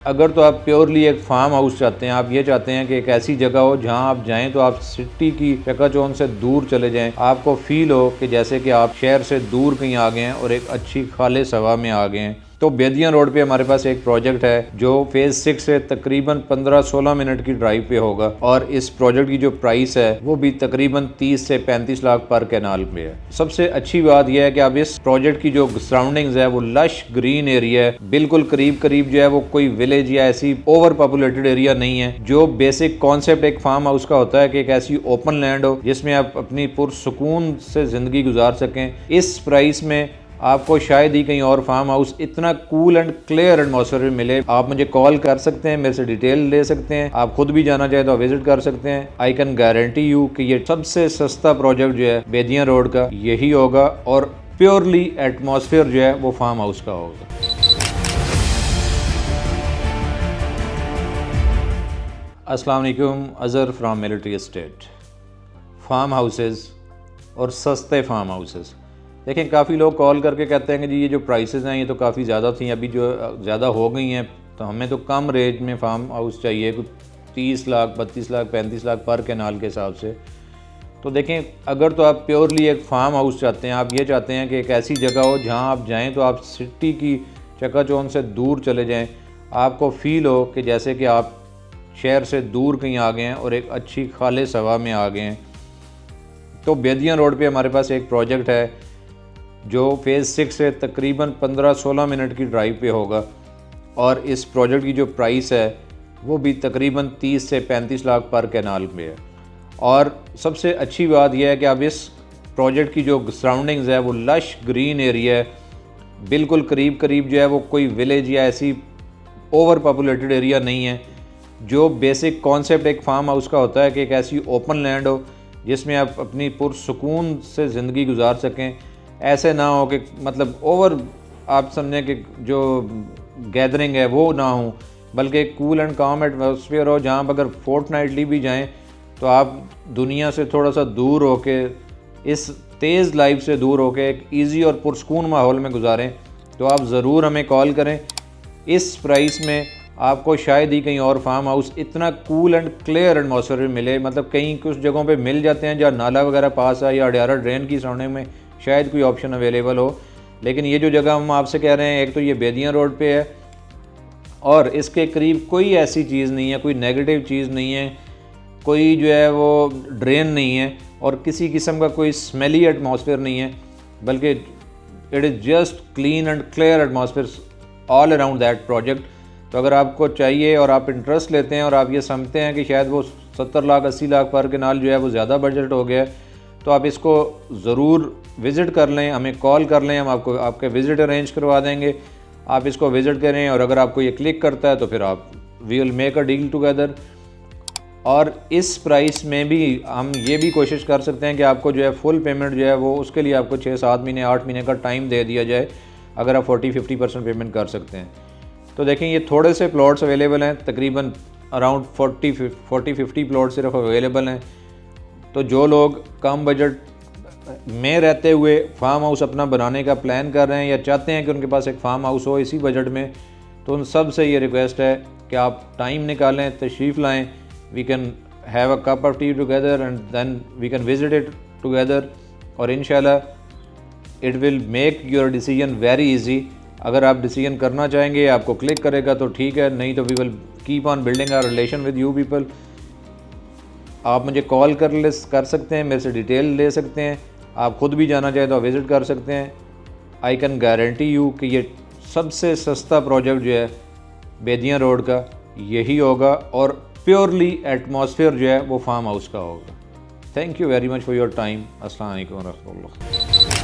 अगर तो आप प्योरली एक फार्म हाउस चाहते हैं, आप ये चाहते हैं कि एक ऐसी जगह हो जहां आप जाएं तो आप सिटी की चकाचौंध से दूर चले जाएं, आपको फील हो कि जैसे कि आप शहर से दूर कहीं आ गए हैं और एक अच्छी खालिस हवा में आ गए हैं। तो बेदिया रोड पे हमारे पास एक प्रोजेक्ट है जो फेज 6 से तकरीबन 15-16 मिनट की ड्राइव पे होगा और इस प्रोजेक्ट की जो प्राइस है वो भी तकरीबन 30 से 35 लाख पर कैनाल पे है। सबसे अच्छी बात यह है कि अब इस प्रोजेक्ट की जो सराउंडिंग्स है वो लश ग्रीन एरिया है, बिल्कुल करीब करीब जो है वो कोई विलेज या ऐसी ओवर पॉपुलेटेड एरिया नहीं है। जो बेसिक कॉन्सेप्ट एक फार्म हाउस का होता है कि एक ऐसी ओपन लैंड हो जिसमें आप अपनी पुरसुकून से जिंदगी गुजार सकें, इस प्राइस में आपको शायद ही कहीं और फार्म हाउस इतना कूल एंड क्लियर एटमॉस्फेयर में मिले। आप मुझे कॉल कर सकते हैं, मेरे से डिटेल ले सकते हैं, आप खुद भी जाना चाहे तो विजिट कर सकते हैं। आई कैन गारंटी यू कि ये सबसे सस्ता प्रोजेक्ट जो है बेदिया रोड का यही होगा और प्योरली एटमॉस्फेयर जो है वो फार्म हाउस का होगा। अस्सलाम वालेकुम, Azhar from military estate. Farm houses और सस्ते फार्म हाउसेस, देखें काफ़ी लोग कॉल करके कहते हैं कि जी ये जो प्राइसेस हैं ये तो काफ़ी ज़्यादा थी, अभी जो ज़्यादा हो गई हैं, तो हमें तो कम रेंज में फार्म हाउस चाहिए, कुछ 30 लाख 32 लाख 35 लाख पर कैनाल के हिसाब से। तो देखें अगर तो आप प्योरली एक फार्म हाउस चाहते हैं, आप ये चाहते हैं कि एक ऐसी जगह हो जहां आप जाएं तो आप सिटी की चकाचौंध से दूर चले जाएं, आपको फील हो कि जैसे कि आप शहर से दूर कहीं आ गए हैं और एक अच्छी खालिस हवा में आ गए हैं, तो बेदिया रोड पे हमारे पास एक प्रोजेक्ट है जो फेज़ 6 से तकरीबन 15-16 मिनट की ड्राइव पे होगा और इस प्रोजेक्ट की जो प्राइस है वो भी तकरीबन 30 से 35 लाख पर कैनाल में है। और सबसे अच्छी बात यह है कि अब इस प्रोजेक्ट की जो सराउंडिंग्स है वो लश ग्रीन एरिया है, बिल्कुल करीब करीब जो है वो कोई विलेज या ऐसी ओवर पॉपुलेटेड एरिया नहीं है। जो बेसिक कॉन्सेप्ट एक फार्म हाउस का होता है कि एक ऐसी ओपन लैंड हो जिसमें आप अपनी पुरसुकून से ज़िंदगी गुजार सकें, ऐसे ना हो कि मतलब ओवर आप समझें कि जो गैदरिंग है वो ना हो, बल्कि कूल एंड काम एटमॉस्फेयर हो जहाँ पर अगर फोर्टनाइटली भी जाएं तो आप दुनिया से थोड़ा सा दूर होके, इस तेज़ लाइफ से दूर होके एक इजी और पुरसकून माहौल में गुजारें। तो आप ज़रूर हमें कॉल करें। इस प्राइस में आपको शायद ही कहीं और फार्म हाउस इतना कूल एंड क्लियर एटमॉस्फेयर में मिले। मतलब कहीं कुछ जगहों पे मिल जाते हैं जहाँ नाला वगैरह पास है या अडियारा ड्रेन की सराउंडिंग में शायद कोई ऑप्शन अवेलेबल हो, लेकिन ये जो जगह हम आपसे कह रहे हैं एक तो ये बेदिया रोड पे है और इसके करीब कोई ऐसी चीज़ नहीं है, कोई नेगेटिव चीज़ नहीं है, कोई जो है वो ड्रेन नहीं है और किसी किस्म का कोई स्मेली एटमॉस्फेयर नहीं है, बल्कि it is just clean and clear atmosphere all around that project. तो अगर आपको चाहिए और आप इंटरेस्ट लेते हैं और आप ये समझते हैं कि शायद वो 70 लाख 80 लाख पर कैनाल जो है वो ज़्यादा बजट हो गया है, तो आप इसको ज़रूर विज़िट कर लें, हमें कॉल कर लें, हम आपको आपके विज़िट अरेंज करवा देंगे। आप इसको विज़िट करें और अगर आपको ये क्लिक करता है तो फिर आप we will make a deal together. और इस प्राइस में भी हम ये भी कोशिश कर सकते हैं कि आपको जो है फुल पेमेंट जो है वो उसके लिए आपको 6-7 महीने 8 महीने का टाइम दे दिया जाए, अगर आप 40-50% पेमेंट कर सकते हैं। तो देखें ये थोड़े से प्लॉट्स अवेलेबल हैं, तकरीबन अराउंड 40-50 प्लॉट सिर्फ अवेलेबल हैं। तो जो लोग कम बजट में रहते हुए फार्म हाउस अपना बनाने का प्लान कर रहे हैं या चाहते हैं कि उनके पास एक फार्म हाउस हो इसी बजट में, तो उन सब से ये रिक्वेस्ट है कि आप टाइम निकालें, तशरीफ़ लाएं, we can have a cup of tea together and then we can visit it together और इंशाल्लाह it will make your decision very easy. अगर आप डिसीजन करना चाहेंगे, आपको क्लिक करेगा तो ठीक है, नहीं तो we will keep on building our relation with you people. आप मुझे कॉल कर सकते हैं, मेरे से डिटेल ले सकते हैं, आप खुद भी जाना चाहे तो विज़िट कर सकते हैं। आई कैन गारंटी यू कि ये सबसे सस्ता प्रोजेक्ट जो है बेदिया रोड का यही होगा और प्योरली एटमॉस्फेयर जो है वो फार्म हाउस का होगा। Thank you very much for your time. अस्सलाम वालेकुम व रहमतुल्लाह।